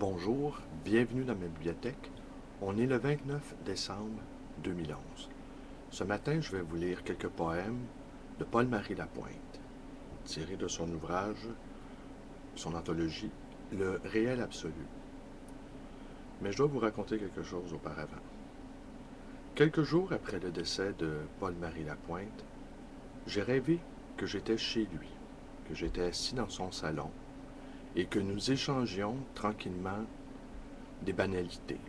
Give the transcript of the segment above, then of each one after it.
Bonjour, bienvenue dans ma bibliothèque. On est le 29 décembre 2011. Ce matin, je vais vous lire quelques poèmes de Paul-Marie Lapointe, tirés de son ouvrage, son anthologie, Le réel absolu. Mais je dois vous raconter quelque chose auparavant. Quelques jours après le décès de Paul-Marie Lapointe, j'ai rêvé que j'étais chez lui, que j'étais assis dans son salon et que nous échangions tranquillement des banalités.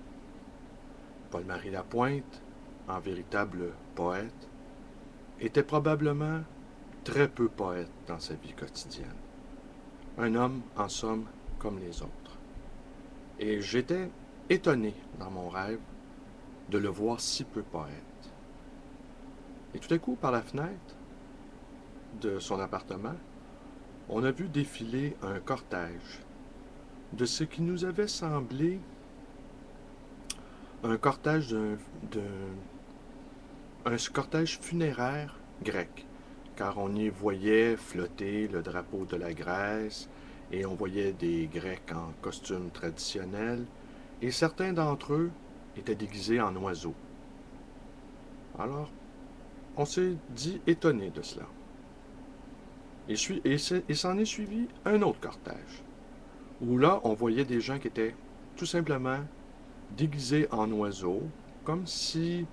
Paul-Marie Lapointe, en véritable poète, était probablement très peu poète dans sa vie quotidienne. Un homme, en somme, comme les autres. Et j'étais étonné dans mon rêve de le voir si peu poète. Et tout à coup, par la fenêtre de son appartement, on a vu défiler un cortège de ce qui nous avait semblé un cortège un cortège funéraire grec, car on y voyait flotter le drapeau de la Grèce, et on voyait des Grecs en costumes traditionnels, et certains d'entre eux étaient déguisés en oiseaux. Alors, on s'est dit étonné de cela. Et s'en est suivi un autre cortège, où là, on voyait des gens qui étaient tout simplement déguisés en oiseaux, comme si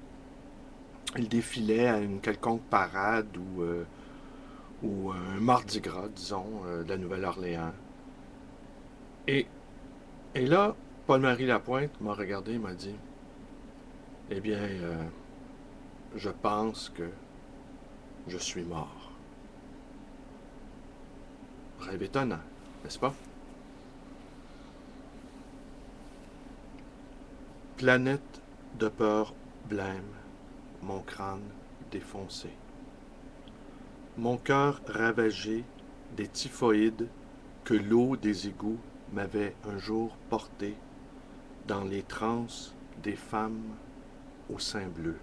ils défilaient à une quelconque parade ou un mardi gras, disons, de la Nouvelle-Orléans. Et, et là, Paul-Marie Lapointe m'a regardé et m'a dit, eh bien, je pense que je suis mort. Rêve étonnant, n'est-ce pas? Planète de peur blême, mon crâne défoncé. Mon cœur ravagé des typhoïdes que l'eau des égouts m'avait un jour porté dans les transes des femmes au sein bleu.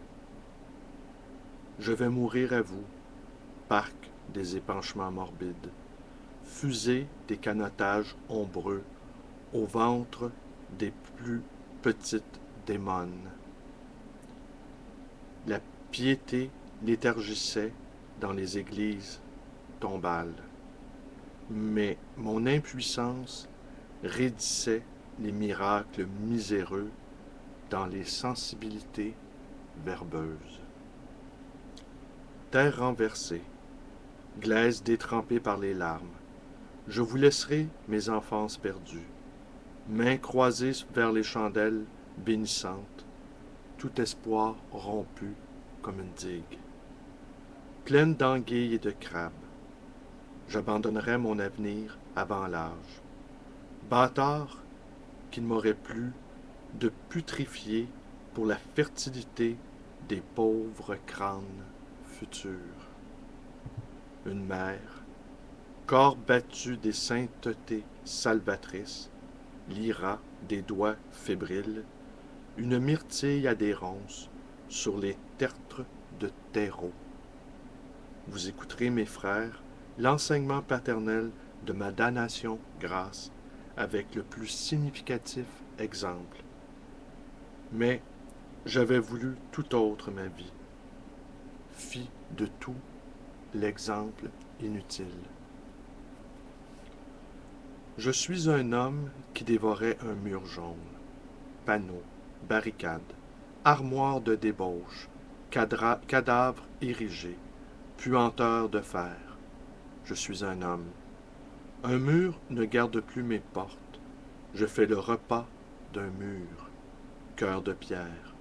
Je vais mourir à vous, parc des épanchements morbides, fusée des canotages ombreux, au ventre des plus petites démones. La piété léthargissait dans les églises tombales, mais mon impuissance raidissait les miracles miséreux dans les sensibilités verbeuses. Terre renversée, glaise détrempée par les larmes, je vous laisserai mes enfances perdues, mains croisées vers les chandelles bénissantes, tout espoir rompu comme une digue. Pleine d'anguilles et de crabes, j'abandonnerai mon avenir avant l'âge. Bâtard qu'il m'aurait plu de putrifier pour la fertilité des pauvres crânes futurs. Une mère, corps battu des saintetés salvatrices, lira des doigts fébriles, une myrtille à des ronces sur les tertres de terreau. Vous écouterez, mes frères, l'enseignement paternel de ma damnation grâce avec le plus significatif exemple. Mais j'avais voulu tout autre ma vie, fit de tout l'exemple inutile. Je suis un homme qui dévorait un mur jaune, panneaux, barricades, armoire de débauche, cadavre érigé, puanteur de fer. Je suis un homme. Un mur ne garde plus mes portes. Je fais le repas d'un mur. Cœur de pierre,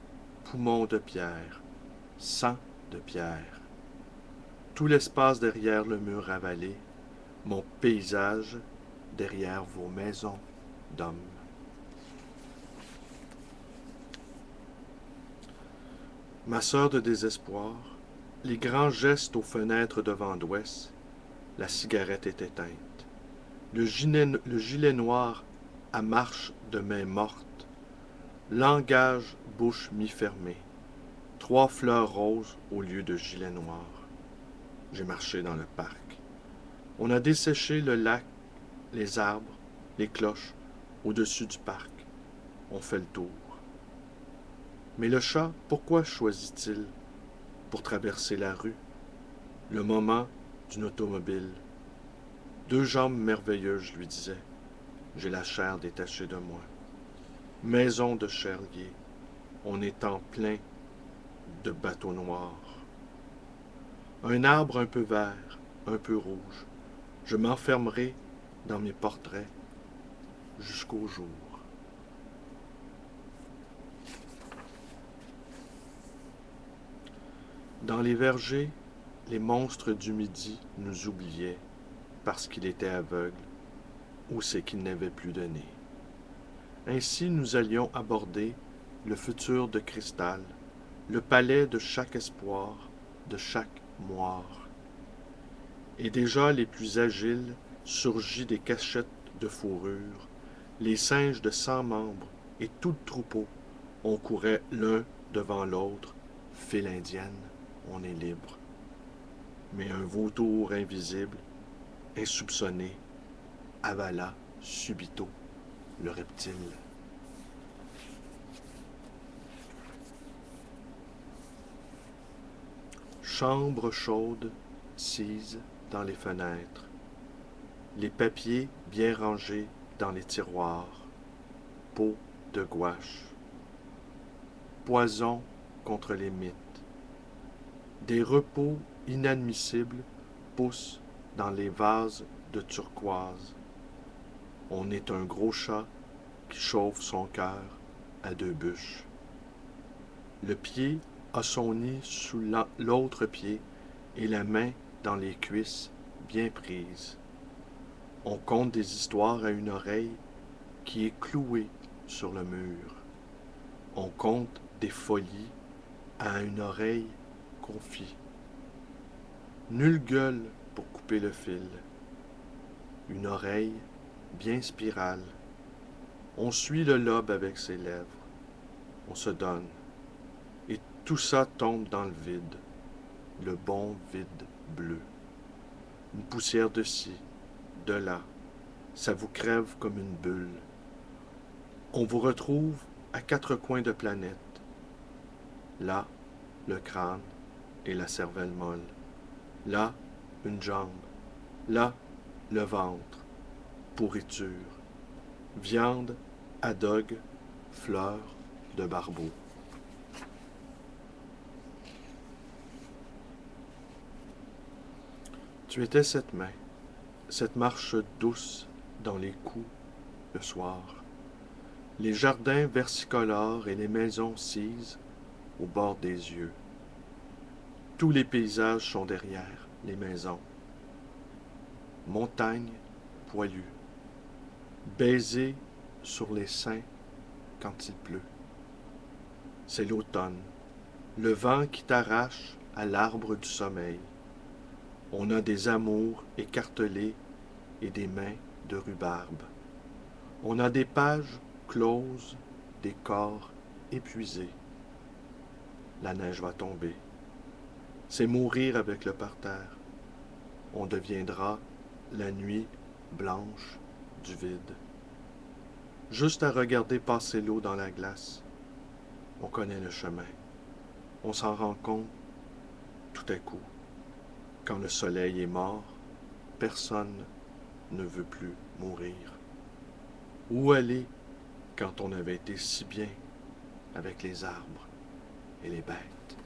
poumon de pierre, sang de pierre. Tout l'espace derrière le mur avalé, mon paysage derrière vos maisons d'hommes. Ma sœur de désespoir, les grands gestes aux fenêtres de vent d'ouest, la cigarette est éteinte. Le gilet noir à marche de main morte, langage bouche mi-fermée, 3 fleurs roses au lieu de gilet noir. J'ai marché dans le parc. On a desséché le lac, les arbres, les cloches, au-dessus du parc. On fait le tour. Mais le chat, pourquoi choisit-il pour traverser la rue? Le moment d'une automobile. Deux jambes merveilleuses, je lui disais. J'ai la chair détachée de moi. Maison de chair liée. On est en plein de bateaux noirs. Un arbre un peu vert, un peu rouge. Je m'enfermerai dans mes portraits jusqu'au jour. Dans les vergers, les monstres du midi nous oubliaient parce qu'il était aveugle ou c'est qu'il n'avait plus de nez. Ainsi nous allions aborder le futur de cristal, le palais de chaque espoir, de chaque moire. Et déjà les plus agiles, surgis des cachettes de fourrure, les singes de 100 membres et tout le troupeau, on courait l'un devant l'autre, file indienne, on est libre. Mais un vautour invisible, insoupçonné, avala subito le reptile. Chambre chaude, cise dans les fenêtres, les papiers bien rangés dans les tiroirs, peau de gouache, poison contre les mythes. Des repos inadmissibles poussent dans les vases de turquoise. On est un gros chat qui chauffe son cœur à deux bûches. Le pied a son nid sous l'autre pied et la main dans les cuisses bien prises. On conte des histoires à une oreille qui est clouée sur le mur. On conte des folies à une oreille confie. Nulle gueule pour couper le fil. Une oreille bien spirale. On suit le lobe avec ses lèvres. On se donne. Et tout ça tombe dans le vide. Le bon vide bleu. Une poussière de ci, de là. Ça vous crève comme une bulle. On vous retrouve à quatre coins de planète. Là, le crâne et la cervelle molle. Là, une jambe. Là, le ventre. Pourriture. Viande, adogue, fleurs de barbeau. Tu étais cette main, cette marche douce dans les coups le soir. Les jardins versicolores et les maisons cises au bord des yeux. Tous les paysages sont derrière les maisons. Montagne poilue. Baiser sur les seins quand il pleut. C'est l'automne, le vent qui t'arrache à l'arbre du sommeil. On a des amours écartelés et des mains de rhubarbe. On a des pages closes, des corps épuisés. La neige va tomber. C'est mourir avec le parterre. On deviendra la nuit blanche du vide. Juste à regarder passer l'eau dans la glace. On connaît le chemin. On s'en rend compte tout à coup. Quand le soleil est mort, personne ne veut plus mourir. Où aller quand on avait été si bien avec les arbres et les bêtes?